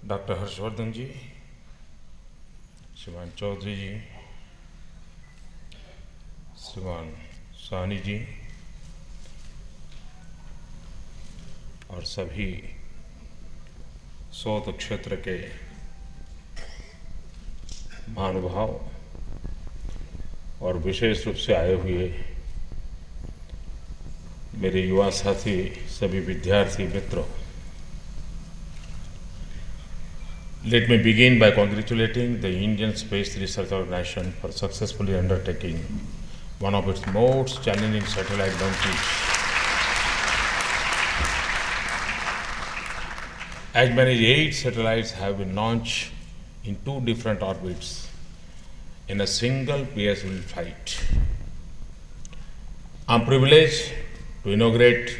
Doctor Harshvardhan जी, श्रीमान चौधरी जी, श्रीमान साहनी जी और सभी सौत क्षेत्र के महानुभाव और विशेष रूप से आए हुए मेरे युवा साथी, सभी विद्यार्थी मित्रों, let me begin by congratulating the Indian Space Research Organization for successfully undertaking one of its most challenging satellite launches. As many as 8 satellites have been launched in 2 different orbits in a single PSLV flight. I am privileged to inaugurate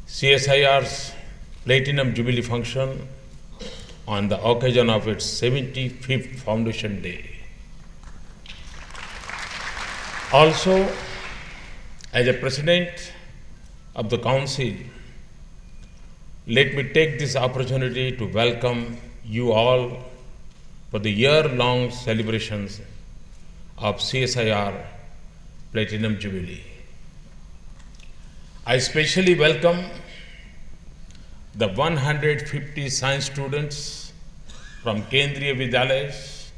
CSIR's Platinum Jubilee function on the occasion of its 75th Foundation Day. Also, as a President of the Council, let me take this opportunity to welcome you all for the year-long celebrations of CSIR Platinum Jubilee. I especially welcome the 150 science students from Kendriya Vidyalayas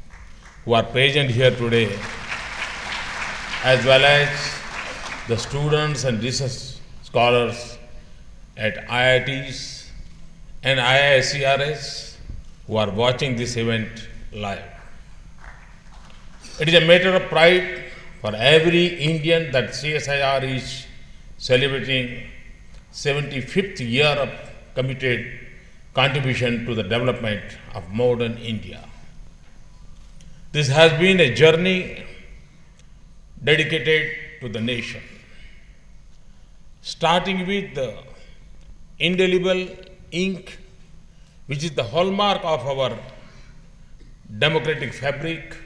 who are present here today, as well as the students and research scholars at IITs and IISERs who are watching this event live. It is a matter of pride for every Indian that CSIR is celebrating 75th year of committed contribution to the development of modern India. This has been a journey dedicated to the nation, starting with the indelible ink, which is the hallmark of our democratic fabric.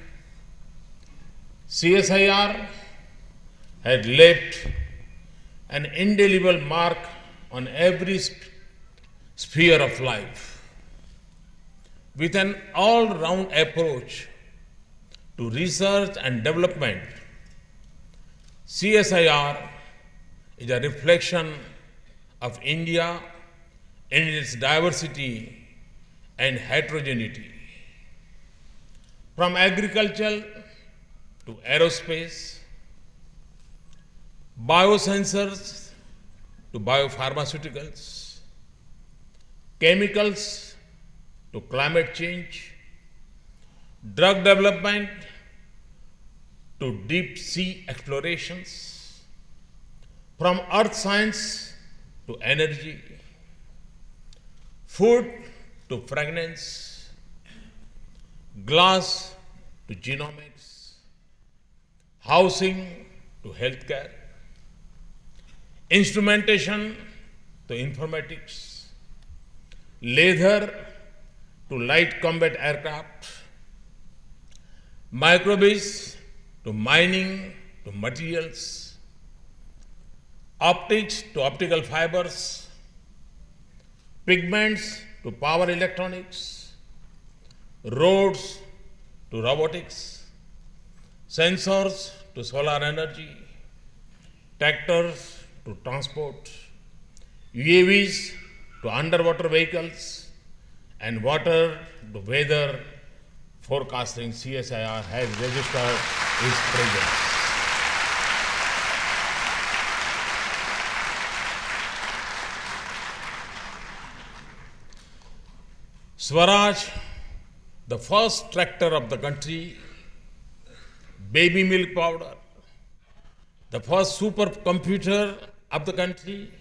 CSIR had left an indelible mark on every sphere of life. With an all-round approach to research and development, CSIR is a reflection of India in its diversity and heterogeneity. From agriculture to aerospace, biosensors to biopharmaceuticals, chemicals to climate change, drug development to deep sea explorations, from earth science to energy, food to fragrance, glass to genomics, housing to healthcare, instrumentation to informatics, leather to light combat aircraft, microbies to mining to materials, optics to optical fibers, pigments to power electronics, roads to robotics, sensors to solar energy, tractors to transport, UAVs to underwater vehicles, and water to weather forecasting. CSIR has registered its presence. Swaraj, the first tractor of the country, baby milk powder, the first supercomputer of the country,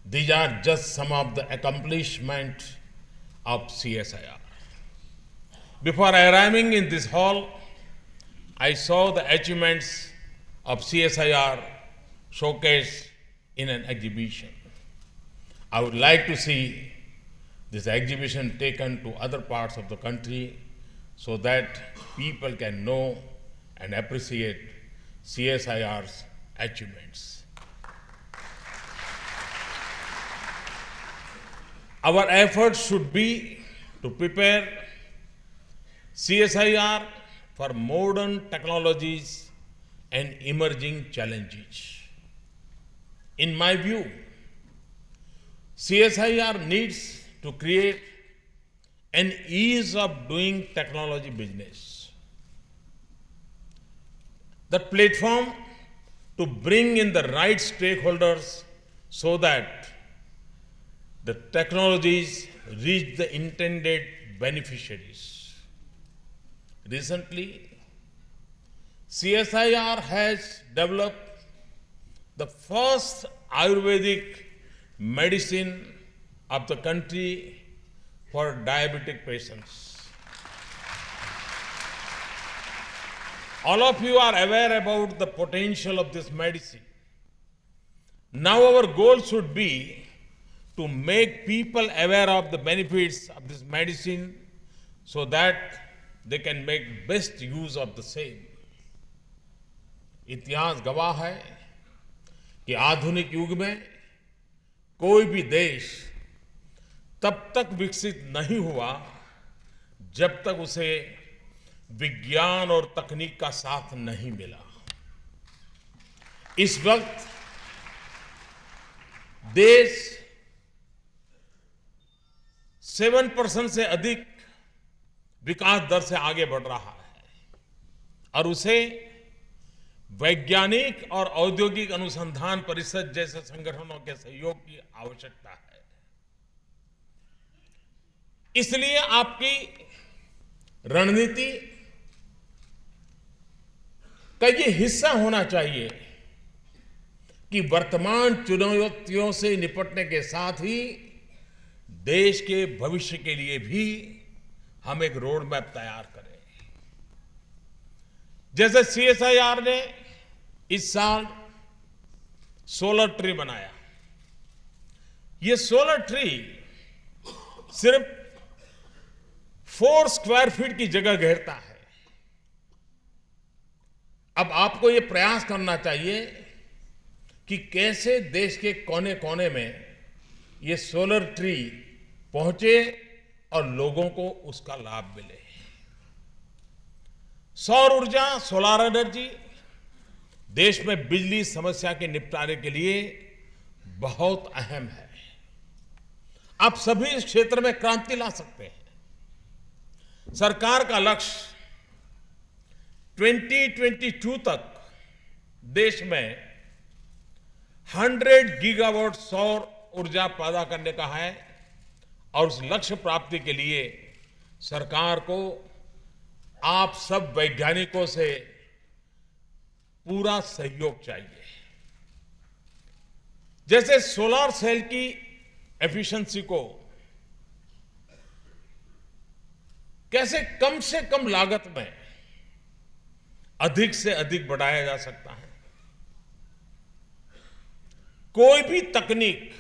these are just some of the accomplishments of CSIR. Before arriving in this hall, I saw the achievements of CSIR showcased in an exhibition. I would like to see this exhibition taken to other parts of the country so that people can know and appreciate CSIR's achievements. Our efforts should be to prepare CSIR for modern technologies and emerging challenges. In my view, CSIR needs to create an ease of doing technology business. The platform to bring in the right stakeholders so that the technologies reach the intended beneficiaries. Recently, CSIR has developed the first Ayurvedic medicine of the country for diabetic patients. All of you are aware about the potential of this medicine. Now our goal should be to make people aware of the benefits of this medicine so that they can make best use of the same. इतिहास गवाह है कि आधुनिक युग में कोई भी देश तब तक विकसित नहीं हुआ जब तक उसे विज्ञान और तकनीक का साथ नहीं मिला। इस वक्त देश 7% से अधिक विकास दर से आगे बढ़ रहा है और उसे वैज्ञानिक और औद्योगिक अनुसंधान परिषद जैसे संगठनों के सहयोग की आवश्यकता है। इसलिए आपकी रणनीति का ये हिस्सा होना चाहिए कि वर्तमान चुनौतियों से निपटने के साथ ही देश के भविष्य के लिए भी हम एक रोड मैप तैयार करें। जैसे सीएसआईआर ने इस साल सोलर ट्री बनाया। ये सोलर ट्री सिर्फ 4 स्क्वायर फीट की जगह घेरता है। अब आपको ये प्रयास करना चाहिए कि कैसे देश के कोने कोने में ये सोलर ट्री पहुंचे और लोगों को उसका लाभ मिले। सौर ऊर्जा, सोलर एनर्जी देश में बिजली समस्या के निपटारे के लिए बहुत अहम है। आप सभी इस क्षेत्र में क्रांति ला सकते हैं। सरकार का लक्ष्य 2022 तक देश में 100 गीगावाट सौर ऊर्जा पैदा करने का है और उस लक्ष्य प्राप्ति के लिए सरकार को आप सब वैज्ञानिकों से पूरा सहयोग चाहिए। जैसे सोलर सेल की एफिशिएंसी को कैसे कम से कम लागत में अधिक से अधिक बढ़ाया जा सकता है। कोई भी तकनीक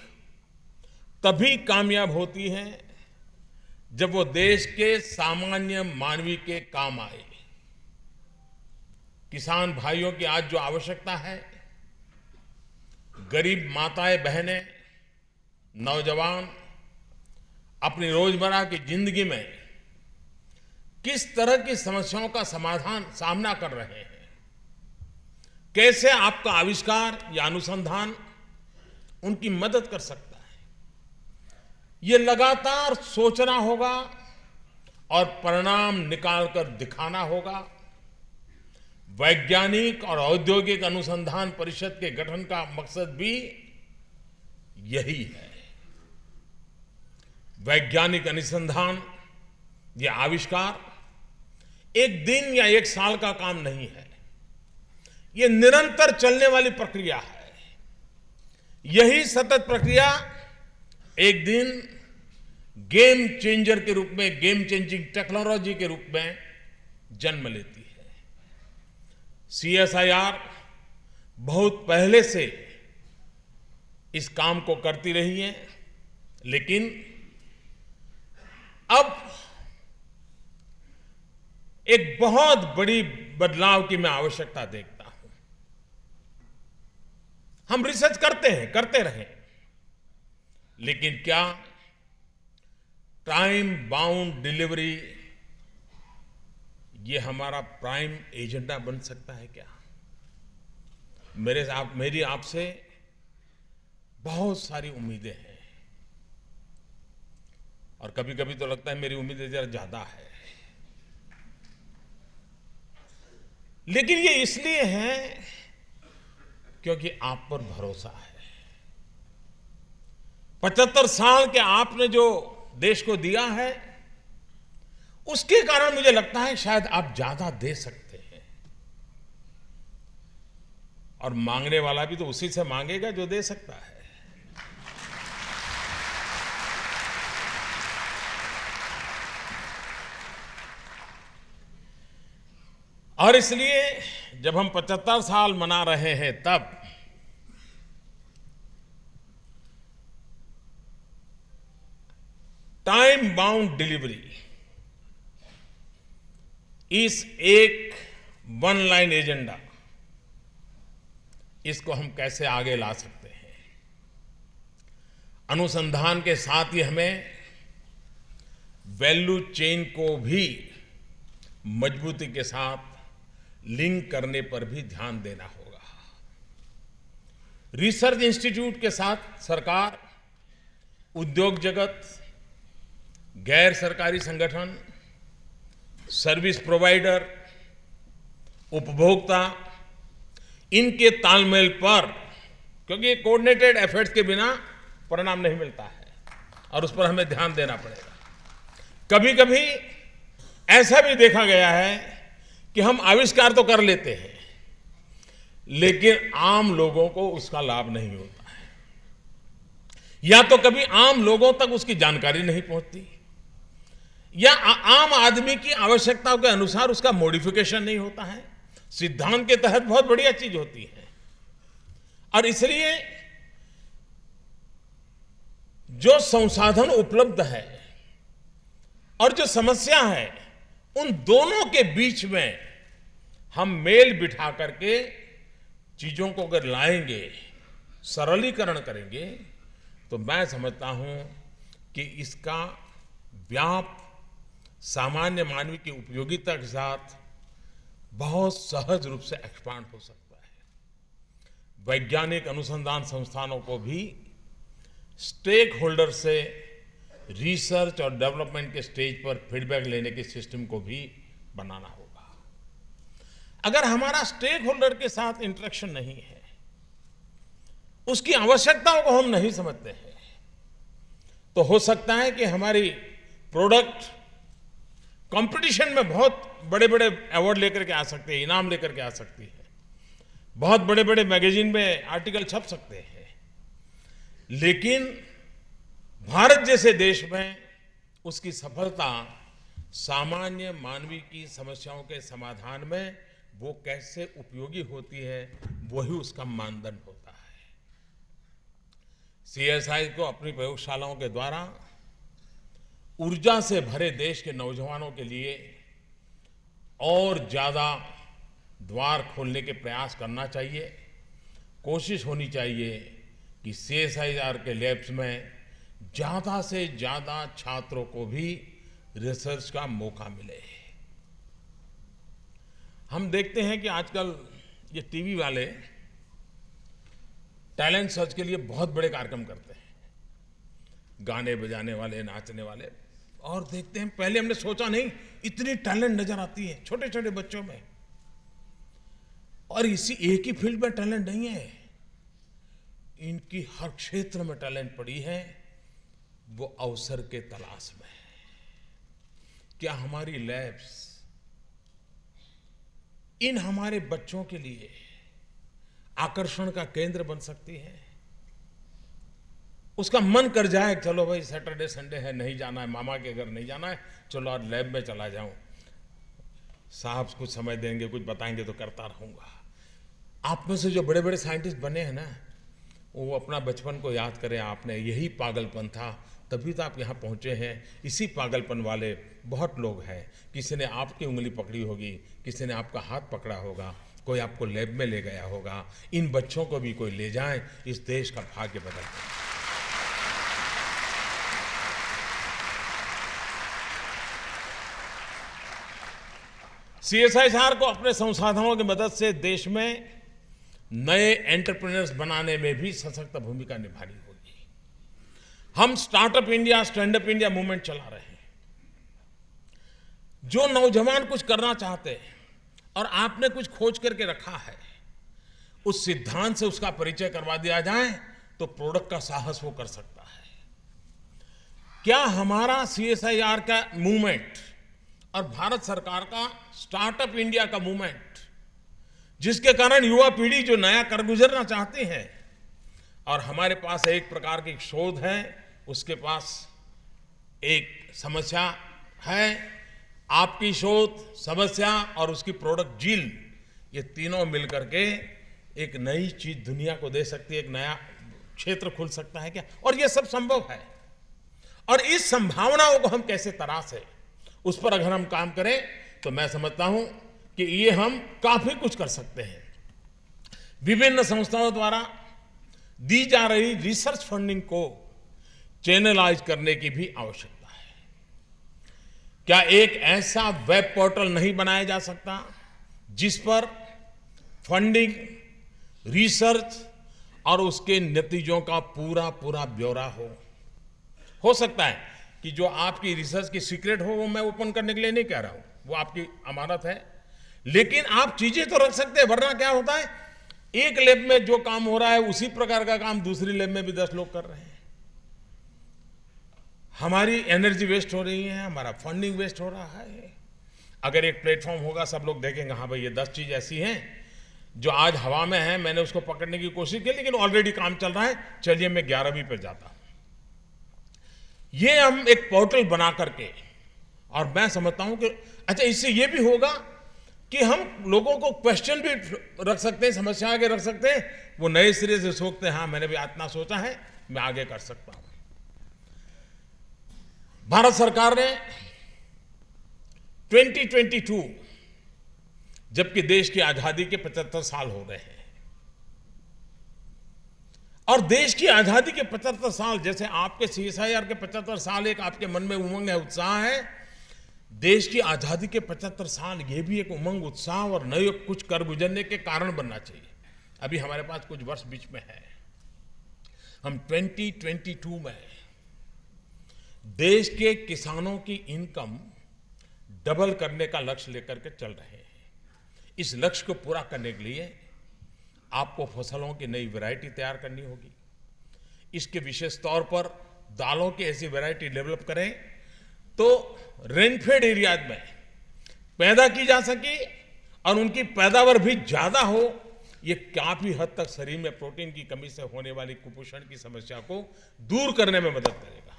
तभी कामयाब होती है जब वो देश के सामान्य मानवी के काम आए। किसान भाइयों की आज जो आवश्यकता है, गरीब माताएं बहनें, नौजवान अपनी रोजमर्रा की जिंदगी में किस तरह की समस्याओं का सामना कर रहे हैं, कैसे आपका आविष्कार या अनुसंधान उनकी मदद कर सकता है, ये लगातार सोचना होगा और परिणाम निकालकर दिखाना होगा। वैज्ञानिक और औद्योगिक अनुसंधान परिषद के गठन का मकसद भी यही है। वैज्ञानिक अनुसंधान, ये आविष्कार एक दिन या एक साल का काम नहीं है, ये निरंतर चलने वाली प्रक्रिया है। यही सतत प्रक्रिया एक दिन गेम चेंजर के रूप में, गेम चेंजिंग टेक्नोलॉजी के रूप में जन्म लेती है। सीएसआईआर बहुत पहले से इस काम को करती रही है, लेकिन अब एक बहुत बड़ी बदलाव की मैं आवश्यकता देखता हूं। हम रिसर्च करते हैं, करते रहें, लेकिन क्या टाइम बाउंड डिलीवरी ये हमारा प्राइम एजेंडा बन सकता है क्या? मेरी आपसे बहुत सारी उम्मीदें हैं और कभी-कभी तो लगता है मेरी उम्मीदें जरा ज्यादा है, लेकिन ये इसलिए है क्योंकि आप पर भरोसा है। 75 साल के आपने जो देश को दिया है, उसके कारण मुझे लगता है शायद आप ज्यादा दे सकते हैं। और मांगने वाला भी तो उसी से मांगेगा जो दे सकता है। और इसलिए जब हम 75 साल मना रहे हैं, तब टाइम बाउंड डिलीवरी इस एक वन लाइन एजेंडा, इसको हम कैसे आगे ला सकते हैं? अनुसंधान के साथ ही हमें वैल्यू चेन को भी मजबूती के साथ लिंक करने पर भी ध्यान देना होगा। रिसर्च इंस्टीट्यूट के साथ सरकार, उद्योग जगत, गैर सरकारी संगठन, सर्विस प्रोवाइडर, उपभोक्ता, इनके तालमेल पर, क्योंकि कोऑर्डिनेटेड एफर्ट्स के बिना परिणाम नहीं मिलता है और उस पर हमें ध्यान देना पड़ेगा। कभी कभी ऐसा भी देखा गया है कि हम आविष्कार तो कर लेते हैं, लेकिन आम लोगों को उसका लाभ नहीं होता है, या तो कभी आम लोगों तक उसकी जानकारी नहीं पहुंचती, या आम आदमी की आवश्यकताओं के अनुसार उसका मॉडिफिकेशन नहीं होता है। सिद्धांत के तहत बहुत बढ़िया चीज होती है, और इसलिए जो संसाधन उपलब्ध है और जो समस्या है, उन दोनों के बीच में हम मेल बिठा करके चीजों को अगर लाएंगे, सरलीकरण करेंगे, तो मैं समझता हूं कि इसका व्याप सामान्य मानव की उपयोगिता के साथ बहुत सहज रूप से एक्सपांड हो सकता है। वैज्ञानिक अनुसंधान संस्थानों को भी स्टेक होल्डर से रिसर्च और डेवलपमेंट के स्टेज पर फीडबैक लेने के सिस्टम को भी बनाना होगा। अगर हमारा स्टेक होल्डर के साथ इंटरेक्शन नहीं है, उसकी आवश्यकताओं को हम नहीं समझते हैं, तो हो सकता है कि हमारी प्रोडक्ट कंपटीशन में बहुत बड़े बड़े अवार्ड लेकर के आ सकते हैं, इनाम लेकर के आ सकती है, बहुत बड़े बड़े मैगजीन में आर्टिकल छप सकते हैं, लेकिन भारत जैसे देश में उसकी सफलता सामान्य मानवीय की समस्याओं के समाधान में वो कैसे उपयोगी होती है, वही उसका मानदंड होता है। सीएसआई को अपनी प्रयोगशालाओं के द्वारा ऊर्जा से भरे देश के नौजवानों के लिए और ज्यादा द्वार खोलने के प्रयास करना चाहिए। कोशिश होनी चाहिए कि सीएसआईआर के लैब्स में ज्यादा से ज्यादा छात्रों को भी रिसर्च का मौका मिले। हम देखते हैं कि आजकल ये टीवी वाले टैलेंट सर्च के लिए बहुत बड़े कार्यक्रम करते हैं, गाने बजाने वाले, नाचने वाले, और देखते हैं, पहले हमने सोचा नहीं इतनी टैलेंट नजर आती है छोटे छोटे बच्चों में, और इसी एक ही फील्ड में टैलेंट नहीं है, इनकी हर क्षेत्र में टैलेंट पड़ी है, वो अवसर के तलाश में है। क्या हमारी लैब्स इन हमारे बच्चों के लिए आकर्षण का केंद्र बन सकती है? उसका मन कर जाए, चलो भाई सैटरडे संडे है, नहीं जाना है, मामा के घर नहीं जाना है, चलो आज लैब में चला जाऊं, साहब कुछ समय देंगे, कुछ बताएंगे तो करता रहूंगा। आप में से जो बड़े बड़े साइंटिस्ट बने हैं ना, वो अपना बचपन को याद करें, आपने यही पागलपन था, तभी तो आप यहाँ पहुँचे हैं। इसी पागलपन वाले बहुत लोग हैं, किसी ने आपकी उंगली पकड़ी होगी, किसी ने आपका हाथ पकड़ा होगा, कोई आपको लैब में ले गया होगा। इन बच्चों को भी कोई ले जाए, इस देश का भाग्य बदल जाए। सीएसआईआर को अपने संसाधनों की मदद से देश में नए एंटरप्रेन्योर्स बनाने में भी सशक्त भूमिका निभानी होगी। हम startup India, stand up India movement चला रहे हैं। जो नौजवान कुछ करना चाहते हैं और आपने कुछ खोज करके रखा है, उस सिद्धांत से उसका परिचय करवा दिया जाए तो प्रोडक्ट का साहस वो कर सकता है। क्या हमारा सीएसआईआर का मूवमेंट और भारत सरकार का स्टार्टअप इंडिया का मूवमेंट, जिसके कारण युवा पीढ़ी जो नया कर गुजरना चाहती है और हमारे पास एक प्रकार की शोध है, उसके पास एक समस्या है, आपकी शोध, समस्या और उसकी प्रोडक्ट झील, ये तीनों मिलकर के एक नई चीज दुनिया को दे सकती है, एक नया क्षेत्र खुल सकता है क्या? और ये सब संभव है। और इस संभावनाओं को हम कैसे तराशें, उस पर अगर हम काम करें तो मैं समझता हूं कि ये हम काफी कुछ कर सकते हैं। विभिन्न संस्थाओं द्वारा दी जा रही रिसर्च फंडिंग को चैनलाइज करने की भी आवश्यकता है। क्या एक ऐसा वेब पोर्टल नहीं बनाया जा सकता जिस पर फंडिंग, रिसर्च और उसके नतीजों का पूरा पूरा ब्यौरा हो सकता है कि जो आपकी रिसर्च की सीक्रेट हो वो मैं ओपन करने के लिए नहीं कह रहा हूं, वो आपकी अमानत है, लेकिन आप चीजें तो रख सकते हैं। वरना क्या होता है, एक लैब में जो काम हो रहा है उसी प्रकार का काम दूसरी लैब में भी 10 लोग कर रहे हैं। हमारी एनर्जी वेस्ट हो रही है, हमारा फंडिंग वेस्ट हो रहा है। अगर एक प्लेटफॉर्म होगा, सब लोग देखेंगे हाँ भाई ये 10 चीज ऐसी हैं जो आज हवा में है, मैंने उसको पकड़ने की कोशिश की लेकिन ऑलरेडी काम चल रहा है, चलिए मैं 11वीं पर जाता हूं। ये हम एक पोर्टल बना करके, और मैं समझता हूं कि अच्छा इससे ये भी होगा कि हम लोगों को क्वेश्चन भी रख सकते हैं, समस्या आगे रख सकते हैं, वो नए सिरे से सोचते हैं हाँ मैंने भी इतना सोचा है, मैं आगे कर सकता हूं। भारत सरकार ने 2022, जबकि देश की आजादी के 75 साल हो रहे हैं, और देश की आजादी के 75 साल, जैसे आपके सीएसआईआर के 75 साल एक आपके मन में उमंग है, उत्साह है, देश की आजादी के 75 साल ये भी एक उमंग, उत्साह और नए कुछ कर गुजरने के कारण बनना चाहिए। अभी हमारे पास कुछ वर्ष बीच में है। हम 2022 में देश के किसानों की इनकम डबल करने का लक्ष्य लेकर के चल रहे हैं। इस लक्ष्य को पूरा करने के लिए आपको फसलों की नई वैरायटी तैयार करनी होगी। इसके विशेष तौर पर दालों की ऐसी वैरायटी डेवलप करें तो रेनफेड एरियाज में पैदा की जा सके और उनकी पैदावार भी ज्यादा हो। ये काफी हद तक शरीर में प्रोटीन की कमी से होने वाली कुपोषण की समस्या को दूर करने में मदद करेगा।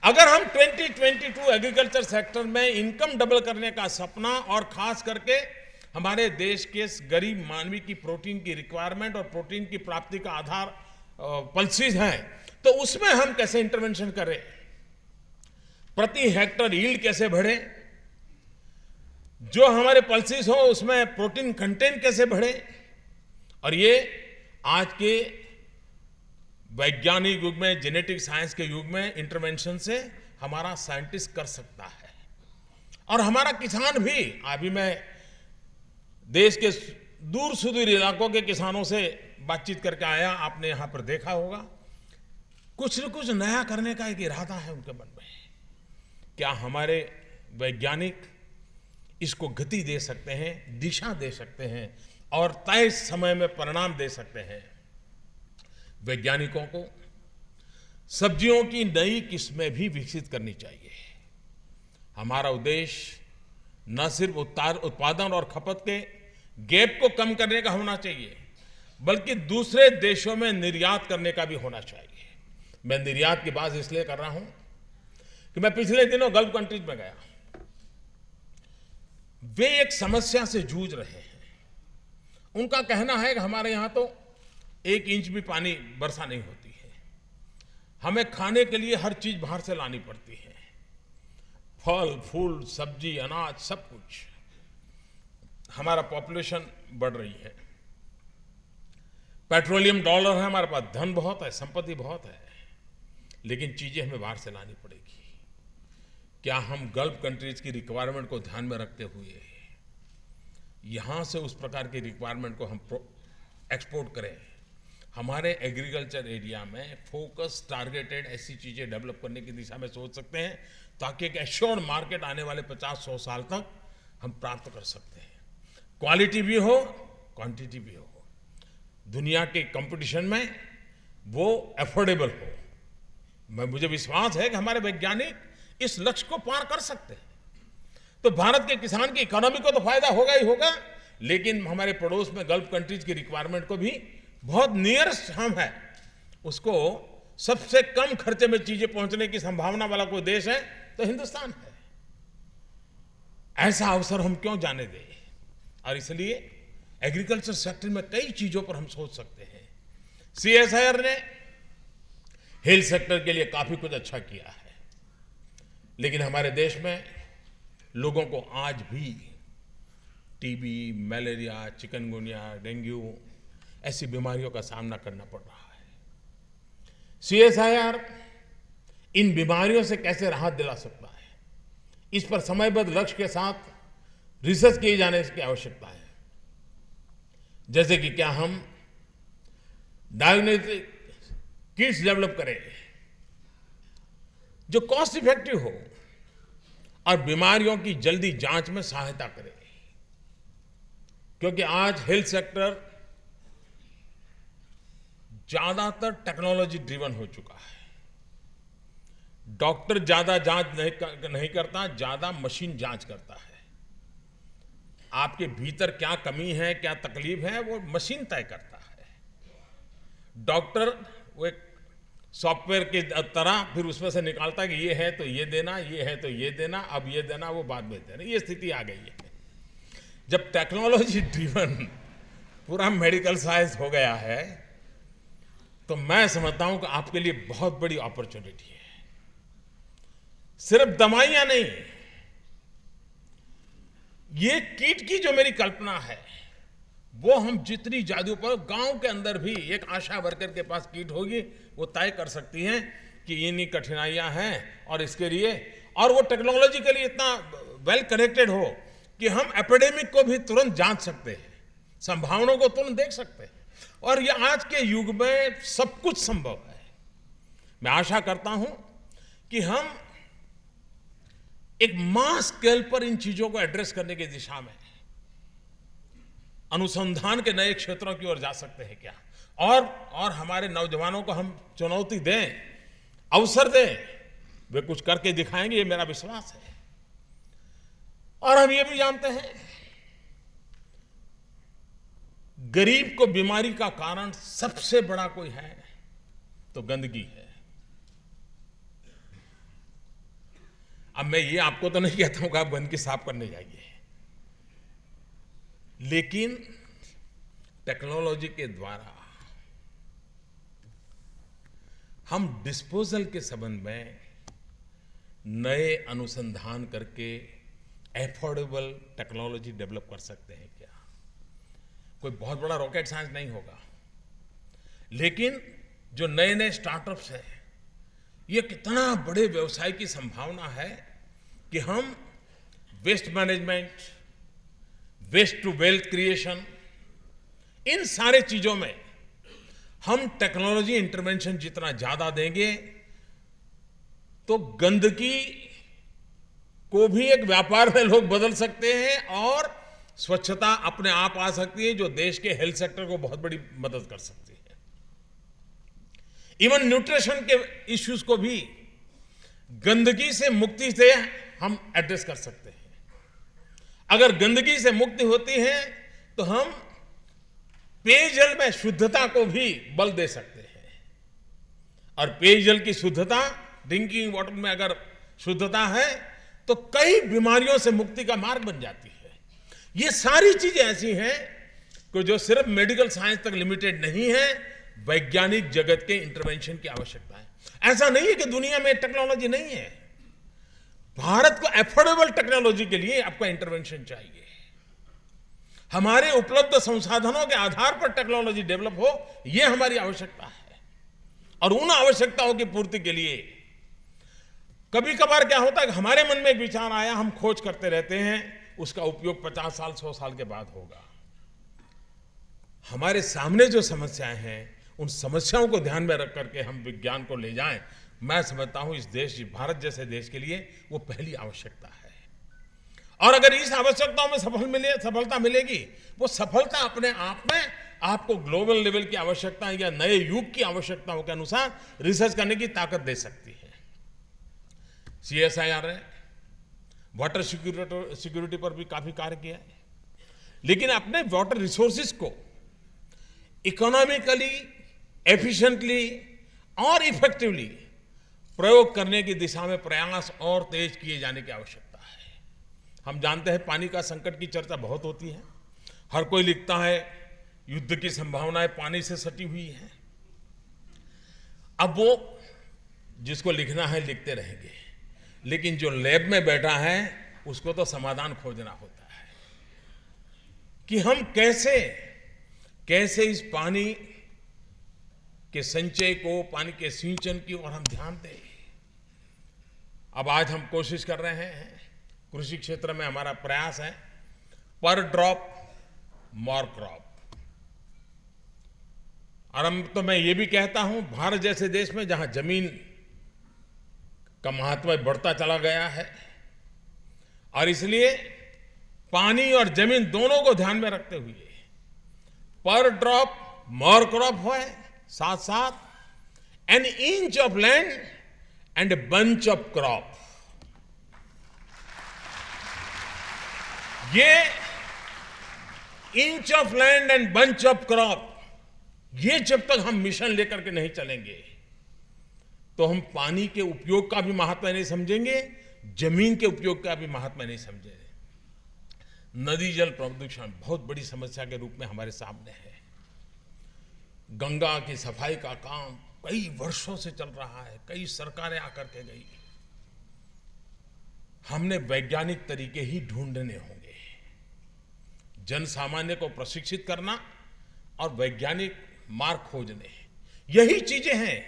अगर हम 2022 एग्रीकल्चर सेक्टर में इनकम डबल करने का सपना, और खास करके हमारे देश के गरीब मानवी की प्रोटीन की रिक्वायरमेंट और प्रोटीन की प्राप्ति का आधार पल्सीज हैं, तो उसमें हम कैसे इंटरवेंशन करें, प्रति हेक्टर यील्ड कैसे बढ़े, जो हमारे पल्सीज हो उसमें प्रोटीन कंटेंट कैसे बढ़े, और ये आज के वैज्ञानिक युग में, जेनेटिक साइंस के युग में इंटरवेंशन से हमारा साइंटिस्ट कर सकता है। और हमारा किसान भी, अभी मैं देश के दूर सुदूर इलाकों के किसानों से बातचीत करके आया, आपने यहां पर देखा होगा, कुछ न कुछ नया करने का एक इरादा है उनके मन में। क्या हमारे वैज्ञानिक इसको गति दे सकते हैं, दिशा दे सकते हैं और तय समय में परिणाम दे सकते हैं। वैज्ञानिकों को सब्जियों की नई किस्में भी विकसित करनी चाहिए। हमारा उद्देश्य न सिर्फ उत्पादन और खपत के गैप को कम करने का होना चाहिए, बल्कि दूसरे देशों में निर्यात करने का भी होना चाहिए। मैं निर्यात की बात इसलिए कर रहा हूं कि मैं पिछले दिनों गल्फ कंट्रीज में गया। वे एक समस्या से जूझ रहे हैं। उनका कहना है कि हमारे यहां तो 1 इंच भी पानी वर्षा नहीं होती है, हमें खाने के लिए हर चीज बाहर से लानी पड़ती है, फल फूल सब्जी अनाज सब कुछ। हमारा पॉपुलेशन बढ़ रही है, पेट्रोलियम डॉलर है हमारे पास, धन बहुत है, संपत्ति बहुत है, लेकिन चीजें हमें बाहर से लानी पड़ेगी। क्या हम गल्फ कंट्रीज की रिक्वायरमेंट को ध्यान में रखते हुए यहाँ से उस प्रकार की रिक्वायरमेंट को हम एक्सपोर्ट करें। हमारे एग्रीकल्चर एरिया में फोकस टारगेटेड ऐसी चीज़ें डेवलप करने की दिशा में सोच सकते हैं ताकि एक एश्योर्ड मार्केट आने वाले 50-100 साल तक हम प्राप्त कर सकते हैं। क्वालिटी भी हो, क्वांटिटी भी हो, दुनिया के कंपटीशन में वो अफोर्डेबल हो। मुझे विश्वास है कि हमारे वैज्ञानिक इस लक्ष्य को पार कर सकते हैं। तो भारत के किसान की इकोनॉमी को तो फायदा होगा ही होगा, लेकिन हमारे पड़ोस में गल्फ कंट्रीज की रिक्वायरमेंट को भी बहुत नियरेस्ट हम है, उसको सबसे कम खर्चे में चीजें पहुंचने की संभावना वाला कोई देश है तो हिंदुस्तान है। ऐसा अवसर हम क्यों जाने दें? और इसलिए एग्रीकल्चर सेक्टर में कई चीजों पर हम सोच सकते हैं। सीएसआईआर ने हेल्थ सेक्टर के लिए काफी कुछ अच्छा किया है, लेकिन हमारे देश में लोगों को आज भी टीबी, मलेरिया, चिकनगुनिया, डेंगू ऐसी बीमारियों का सामना करना पड़ रहा है। सीएसआईआर इन बीमारियों से कैसे राहत दिला सकता है, इस पर समयबद्ध लक्ष्य के साथ रिसर्च किए जाने की आवश्यकता है। जैसे कि क्या हम डायग्नोस्टिक किट्स डेवलप करें जो कॉस्ट इफेक्टिव हो और बीमारियों की जल्दी जांच में सहायता करे, क्योंकि आज हेल्थ सेक्टर ज्यादातर टेक्नोलॉजी ड्रिवन हो चुका है। डॉक्टर ज्यादा जांच नहीं करता, ज्यादा मशीन जांच करता है। आपके भीतर क्या कमी है, क्या तकलीफ है, वो मशीन तय करता है। डॉक्टर वो एक सॉफ्टवेयर की तरह फिर उसमें से निकालता है कि ये है तो ये देना, ये है तो ये देना, अब ये देना, वो बाद में देना। ये स्थिति आ गई है। जब टेक्नोलॉजी ड्रिवन पूरा मेडिकल साइंस हो गया है, तो मैं समझता हूं कि आपके लिए बहुत बड़ी अपॉर्चुनिटी है। सिर्फ दवाइयां नहीं, ये किट की जो मेरी कल्पना है वो हम जितनी ज्यादा पर गांव के अंदर भी एक आशा वर्कर के पास किट होगी, वो तय कर सकती हैं कि इन्हीं कठिनाइयां हैं और इसके लिए, और वो टेक्नोलॉजिकली इतना वेल कनेक्टेड हो कि हम एपिडेमिक को भी तुरंत जांच सकते हैं, संभावनाओं को तुरंत देख सकते हैं। और ये आज के युग में सब कुछ संभव है। मैं आशा करता हूं कि हम एक मास स्केल पर इन चीजों को एड्रेस करने की दिशा में अनुसंधान के नए क्षेत्रों की ओर जा सकते हैं क्या, और हमारे नौजवानों को हम चुनौती दें, अवसर दें, वे कुछ करके दिखाएंगे, ये मेरा विश्वास है। और हम ये भी जानते हैं गरीब को बीमारी का कारण सबसे बड़ा कोई है तो गंदगी है। अब मैं ये आपको तो नहीं कहता हूं कि आप गंदगी साफ करने जाइए, लेकिन टेक्नोलॉजी के द्वारा हम डिस्पोजल के संबंध में नए अनुसंधान करके एफोर्डेबल टेक्नोलॉजी डेवलप कर सकते हैं क्या? कोई बहुत बड़ा रॉकेट साइंस नहीं होगा, लेकिन जो नए नए स्टार्टअप्स हैं, ये कितना बड़े व्यवसाय की संभावना है कि हम waste management, waste to wealth creation, इन सारे चीजों में हम टेक्नोलॉजी इंटरवेंशन जितना ज्यादा देंगे तो गंदगी को भी एक व्यापार में लोग बदल सकते हैं और स्वच्छता अपने आप आ सकती है, जो देश के हेल्थ सेक्टर को बहुत बड़ी मदद कर सकती है। इवन न्यूट्रिशन के इश्यूज को भी गंदगी से मुक्ति से हम एड्रेस कर सकते हैं। अगर गंदगी से मुक्ति होती है तो हम पेयजल में शुद्धता को भी बल दे सकते हैं, और पेयजल की शुद्धता, ड्रिंकिंग वाटर में अगर शुद्धता है तो कई बीमारियों से मुक्ति का मार्ग बन जाती है। ये सारी चीजें ऐसी हैं कि जो सिर्फ मेडिकल साइंस तक लिमिटेड नहीं है, वैज्ञानिक जगत के इंटरवेंशन की आवश्यकता है। ऐसा नहीं है कि दुनिया में टेक्नोलॉजी नहीं है, भारत को एफोर्डेबल टेक्नोलॉजी के लिए आपका इंटरवेंशन चाहिए। हमारे उपलब्ध संसाधनों के आधार पर टेक्नोलॉजी डेवलप हो, यह हमारी आवश्यकता है। और उन आवश्यकताओं की पूर्ति के लिए कभी कभार क्या होता है कि हमारे मन में एक विचार आया, हम खोज करते रहते हैं, उसका उपयोग 50 साल 100 साल के बाद होगा। हमारे सामने जो समस्याएं हैं, उन समस्याओं को ध्यान में रख करके हम विज्ञान को ले जाएं, मैं समझता हूं इस देश, भारत जैसे देश के लिए वो पहली आवश्यकता है। और अगर इस आवश्यकताओं में सफलता मिलेगी, वो सफलता अपने आप में आपको ग्लोबल लेवल की आवश्यकता या नए युग की आवश्यकताओं के अनुसार रिसर्च करने की ताकत दे सकती है। CSIR है, वाटर सिक्योरिटी पर भी काफी कार्य किया है, लेकिन अपने वाटर रिसोर्सेज को इकोनॉमिकली, एफिशिएंटली और इफेक्टिवली प्रयोग करने की दिशा में प्रयास और तेज किए जाने की आवश्यकता है। हम जानते हैं पानी का संकट की चर्चा बहुत होती है, हर कोई लिखता है युद्ध की संभावनाएं पानी से सटी हुई है। अब वो जिसको लिखना है लिखते रहेंगे, लेकिन जो लैब में बैठा है उसको तो समाधान खोजना होता है कि हम कैसे इस पानी के संचय को, पानी के सिंचन की ओर हम ध्यान दें। अब आज हम कोशिश कर रहे हैं, कृषि क्षेत्र में हमारा प्रयास है पर ड्रॉप मोर क्रॉप। और तो मैं ये भी कहता हूं, भारत जैसे देश में जहां जमीन का महत्व बढ़ता चला गया है और इसलिए पानी और जमीन दोनों को ध्यान में रखते हुए पर ड्रॉप मोर क्रॉप है, साथ साथ an inch of land and a bunch of crop. ये inch of land and bunch of crop, ये जब तक हम मिशन लेकर के नहीं चलेंगे तो हम पानी के उपयोग का भी महत्व नहीं समझेंगे, जमीन के उपयोग का भी महत्व नहीं समझेंगे। नदी जल प्रदूषण बहुत बड़ी समस्या के रूप में हमारे सामने है। गंगा की सफाई का काम कई वर्षों से चल रहा है, कई सरकारें आकर के गई। हमने वैज्ञानिक तरीके ही ढूंढने होंगे, जन सामान्य को प्रशिक्षित करना और वैज्ञानिक मार्ग खोजने, यही चीजें हैं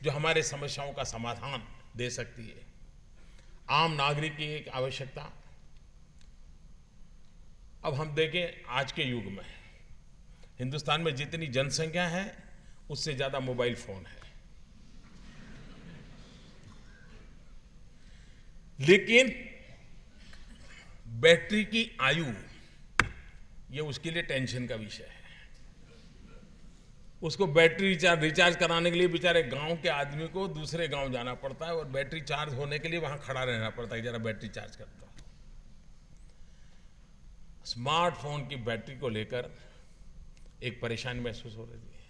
जो हमारे समस्याओं का समाधान दे सकती है। आम नागरिक की एक आवश्यकता, अब हम देखें आज के युग में हिंदुस्तान में जितनी जनसंख्या है उससे ज्यादा मोबाइल फोन है, लेकिन बैटरी की आयु ये उसके लिए टेंशन का विषय है। उसको बैटरी रिचार्ज कराने के लिए बेचारे गांव के आदमी को दूसरे गांव जाना पड़ता है और बैटरी चार्ज होने के लिए वहां खड़ा रहना पड़ता है, जरा बैटरी चार्ज करता हूं। स्मार्टफोन की बैटरी को लेकर एक परेशानी महसूस हो रही है,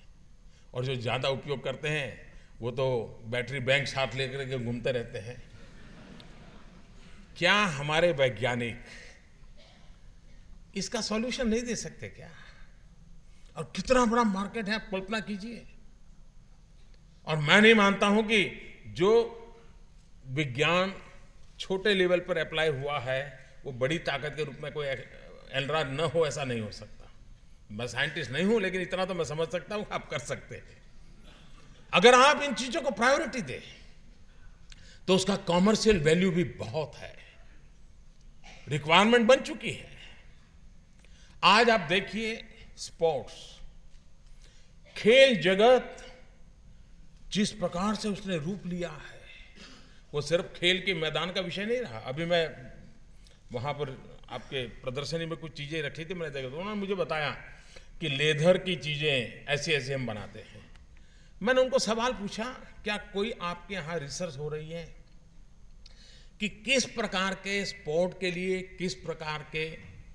और जो ज्यादा उपयोग करते हैं वो तो बैटरी बैंक साथ लेकर के घूमते रहते हैं। क्या हमारे वैज्ञानिक इसका सॉल्यूशन नहीं दे सकते क्या? और कितना बड़ा मार्केट है, आप कल्पना कीजिए। और मैं नहीं मानता हूं कि जो विज्ञान छोटे लेवल पर अप्लाई हुआ है वो बड़ी ताकत के रूप में कोई एलरा न हो, ऐसा नहीं हो सकता। मैं साइंटिस्ट नहीं हूं, लेकिन इतना तो मैं समझ सकता हूं आप कर सकते हैं। अगर आप इन चीजों को प्रायोरिटी दें तो उसका कॉमर्शियल वैल्यू भी बहुत है, रिक्वायरमेंट बन चुकी है। आज आप देखिए स्पोर्ट्स, खेल जगत जिस प्रकार से उसने रूप लिया है, वो सिर्फ खेल के मैदान का विषय नहीं रहा। अभी मैं वहां पर आपके प्रदर्शनी में कुछ चीजें रखी थी, मैंने देखा तो उन्होंने मुझे बताया कि लेदर की चीजें ऐसी ऐसी हम बनाते हैं। मैंने उनको सवाल पूछा, क्या कोई आपके यहां रिसर्च हो रही है कि किस प्रकार के स्पोर्ट के लिए किस प्रकार के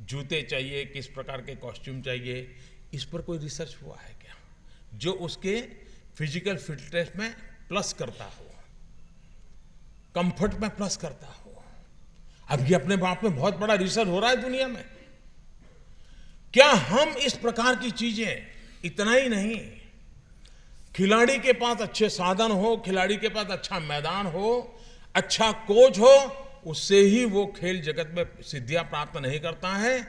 जूते चाहिए, किस प्रकार के कॉस्ट्यूम चाहिए? इस पर कोई रिसर्च हुआ है क्या जो उसके फिजिकल फिटनेस में प्लस करता हो, कंफर्ट में प्लस करता हो? अब ये अपने बाप में बहुत बड़ा रिसर्च हो रहा है दुनिया में। क्या हम इस प्रकार की चीजें, इतना ही नहीं, खिलाड़ी के पास अच्छे साधन हो, खिलाड़ी के पास अच्छा मैदान हो, अच्छा कोच हो, उससे ही वो खेल जगत में सिद्धियां प्राप्त नहीं करता है।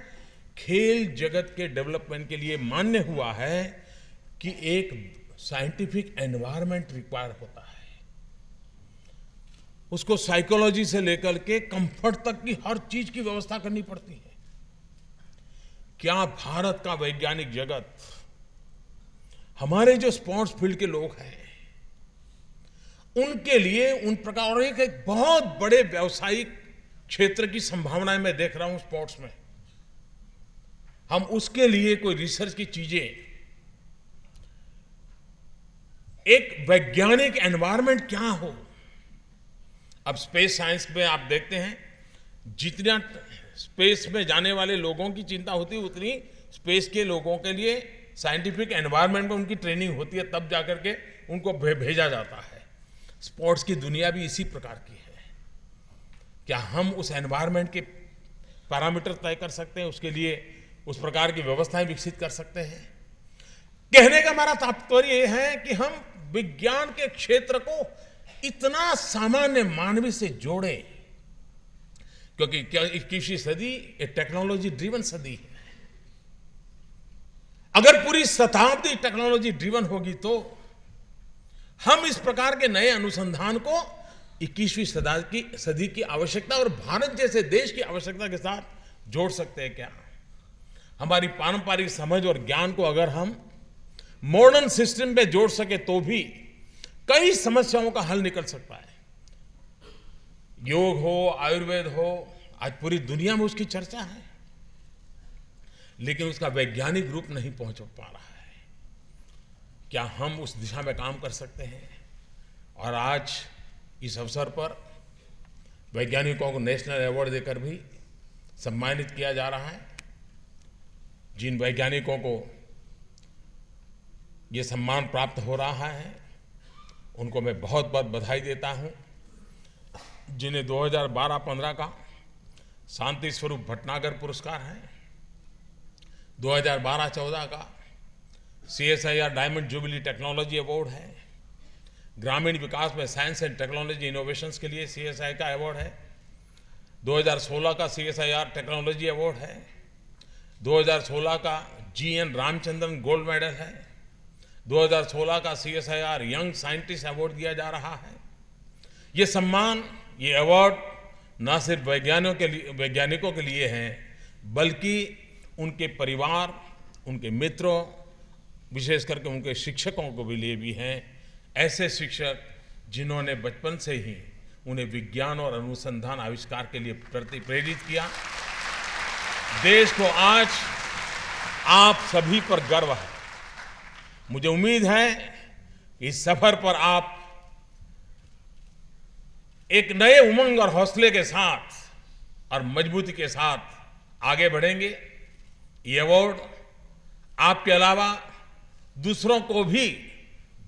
खेल जगत के डेवलपमेंट के लिए मान्य हुआ है कि एक साइंटिफिक एनवायरनमेंट रिक्वायर होता है। उसको साइकोलॉजी से लेकर के कंफर्ट तक की हर चीज की व्यवस्था करनी पड़ती है। क्या भारत का वैज्ञानिक जगत, हमारे जो स्पोर्ट्स फील्ड के लोग हैं, उनके लिए उन प्रकार और एक बहुत बड़े व्यावसायिक क्षेत्र की संभावनाएं मैं देख रहा हूं स्पोर्ट्स में। हम उसके लिए कोई रिसर्च की चीजें, एक वैज्ञानिक एनवायरनमेंट क्या हो। अब स्पेस साइंस में आप देखते हैं, जितना स्पेस में जाने वाले लोगों की चिंता होती है, उतनी स्पेस के लोगों के लिए साइंटिफिक एनवायरनमेंट में उनकी ट्रेनिंग होती है, तब जाकर के उनको भेजा जाता है। स्पोर्ट्स की दुनिया भी इसी प्रकार की है। क्या हम उस एनवायरनमेंट के पैरामीटर तय कर सकते हैं, उसके लिए उस प्रकार की व्यवस्थाएं विकसित कर सकते हैं? कहने का हमारा तात्पर्य यह है कि हम विज्ञान के क्षेत्र को इतना सामान्य मानवीय से जोड़ें, क्योंकि 21वीं सदी एक टेक्नोलॉजी ड्रिवन सदी है। अगर पूरी शताब्दी टेक्नोलॉजी ड्रिवन होगी तो हम इस प्रकार के नए अनुसंधान को 21वीं सदी की आवश्यकता और भारत जैसे देश की आवश्यकता के साथ जोड़ सकते हैं क्या? हमारी पारंपरिक समझ और ज्ञान को अगर हम मॉडर्न सिस्टम में जोड़ सके तो भी कई समस्याओं का हल निकल सकता है। योग हो, आयुर्वेद हो, आज पूरी दुनिया में उसकी चर्चा है, लेकिन उसका वैज्ञानिक रूप नहीं पहुंच पा रहा है। क्या हम उस दिशा में काम कर सकते हैं? और आज इस अवसर पर वैज्ञानिकों को नेशनल अवार्ड देकर भी सम्मानित किया जा रहा है। जिन वैज्ञानिकों को ये सम्मान प्राप्त हो रहा है, उनको मैं बहुत बहुत बधाई देता हूं। जिन्हें 2012-15 का शांति स्वरूप भटनागर पुरस्कार है, 2012-14 का CSIR diamond jubilee technology award है, ग्रामीण विकास में साइंस एंड टेक्नोलॉजी इनोवेशंस के लिए CSI का अवार्ड है, 2016 का CSIR टेक्नोलॉजी अवार्ड है, 2016 का GN रामचंद्रन गोल्ड मेडल है, 2016 का CSIR यंग साइंटिस्ट अवार्ड दिया जा रहा है। ये सम्मान, ये अवार्ड न सिर्फ वैज्ञानिकों के लिए हैं, बल्कि उनके परिवार, उनके मित्रों, विशेष करके उनके शिक्षकों को भी लिए भी हैं। ऐसे शिक्षक जिन्होंने बचपन से ही उन्हें विज्ञान और अनुसंधान आविष्कार के लिए प्रेरित किया। देश को आज आप सभी पर गर्व है। मुझे उम्मीद है इस सफर पर आप एक नए उमंग और हौसले के साथ और मजबूती के साथ आगे बढ़ेंगे। ये अवार्ड आपके अलावा दूसरों को भी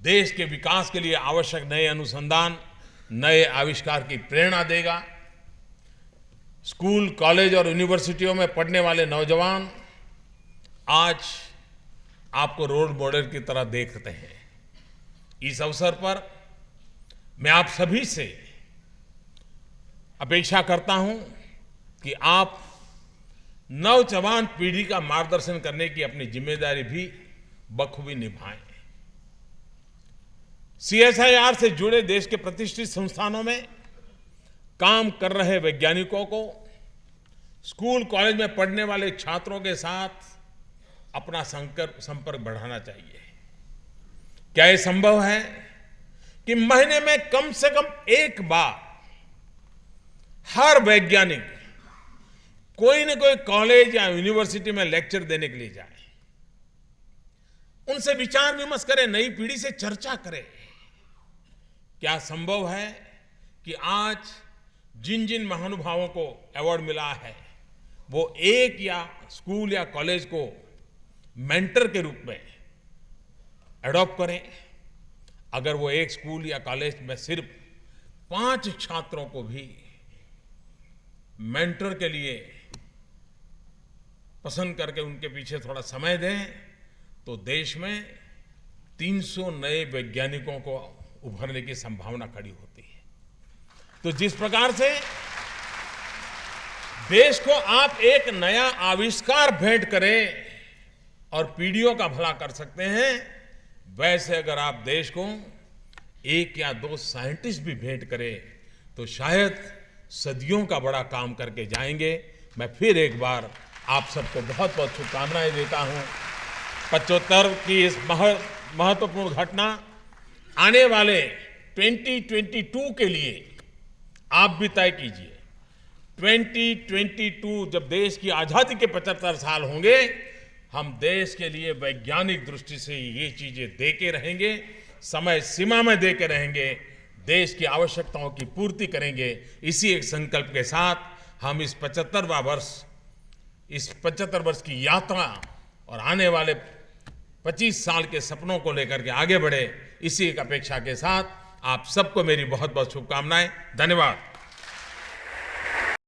देश के विकास के लिए आवश्यक नए अनुसंधान, नए आविष्कार की प्रेरणा देगा। स्कूल, कॉलेज और यूनिवर्सिटियों में पढ़ने वाले नौजवान आज आपको रोल मॉडल की तरह देखते हैं। इस अवसर पर मैं आप सभी से अपेक्षा करता हूं कि आप नौजवान पीढ़ी का मार्गदर्शन करने की अपनी जिम्मेदारी भी बखूबी निभाएं। CSIR से जुड़े देश के प्रतिष्ठित संस्थानों में काम कर रहे वैज्ञानिकों को स्कूल, कॉलेज में पढ़ने वाले छात्रों के साथ अपना संपर्क बढ़ाना चाहिए। क्या यह संभव है कि महीने में कम से कम एक बार हर वैज्ञानिक कोई न कोई कॉलेज या यूनिवर्सिटी में लेक्चर देने के लिए जाए, उनसे विचार विमर्श करें, नई पीढ़ी से चर्चा करें? क्या संभव है कि आज जिन जिन महानुभावों को अवार्ड मिला है, वो एक या स्कूल या कॉलेज को मेंटर के रूप में एडॉप्ट करें? अगर वो एक स्कूल या कॉलेज में सिर्फ 5 छात्रों को भी मेंटर के लिए पसंद करके उनके पीछे थोड़ा समय दें, तो देश में 300 नए वैज्ञानिकों को उभरने की संभावना खड़ी होती है। तो जिस प्रकार से देश को आप एक नया आविष्कार भेंट करें और पीढ़ियों का भला कर सकते हैं, वैसे अगर आप देश को 1 या 2 साइंटिस्ट भी भेंट करें तो शायद सदियों का बड़ा काम करके जाएंगे। मैं फिर एक बार आप सबको बहुत बहुत शुभकामनाएं देता हूं। 75 की इस महत्वपूर्ण घटना आने वाले 2022 के लिए आप भी तय कीजिए। 2022 जब देश की आजादी के 75 साल होंगे, हम देश के लिए वैज्ञानिक दृष्टि से ये चीजें देके रहेंगे, समय सीमा में देके रहेंगे, देश की आवश्यकताओं की पूर्ति करेंगे। इसी एक संकल्प के साथ हम इस 75 वर्ष की यात्रा और आने वाले 25 साल के सपनों को लेकर के आगे बढ़े, इसी एक अपेक्षा के साथ आप सबको मेरी बहुत बहुत शुभकामनाएं। धन्यवाद।